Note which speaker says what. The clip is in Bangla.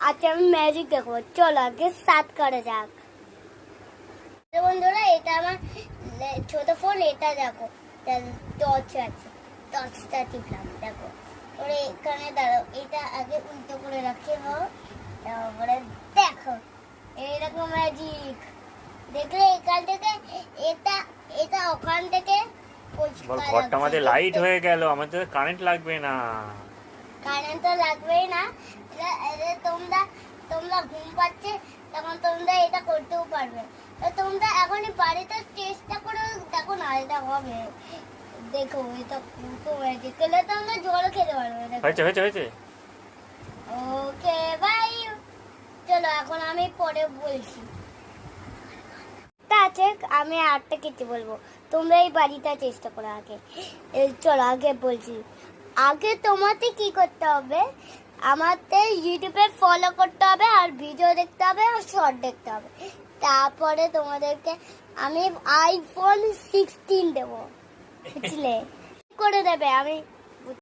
Speaker 1: আচ্ছা আমি ম্যাজিক দেখো, চলো আগে স্টার্ট করা যাক। বন্ধুরা এটা আমার ছোট ফোন, এটা দেখো টর্চ আছে, টর্চটা টিপলাম দেখো। ওরে এখানে দাঁড়াও, এটা আগে উল্টো করে রাখি হোক, তারপরে দেখো এইরকম ম্যাজিক দেখলে এখান থেকে এটা এটা ওখান থেকে
Speaker 2: ঘরটা আমাদের লাইট হয়ে গেল, আমাদের কারেন্ট লাগবে না।
Speaker 1: কারেন্ট তো লাগবেই না, তোমরা তোমরা ঘুম পাচ্ছে তখন তোমরা এটা করতেও পারবে। তোমরা এখনই বাড়িতে চেষ্টা করে দেখো না, এটা হবে। দেখো এটা কত ম্যাজিক, খেলে তোমরা জল খেতে পারবে।
Speaker 2: হয়েছে হয়েছে হয়েছে।
Speaker 1: ওকে বাই, চলো এখন আমি পরে বলছি। আছে আমি আরেকটা কিছু বলবো, তোমরা এই বাড়িটা চেষ্টা করো আগে। চলো আগে বলছি, আগে তোমাদের কি করতে হবে, আমাদের ইউটিউবে ফলো করতে হবে আর ভিডিও দেখতে হবে আর শর্ট দেখতে হবে। তারপরে তোমাদেরকে আমি iPhone 16 দেবো, বুঝলে? করে দেবে আমি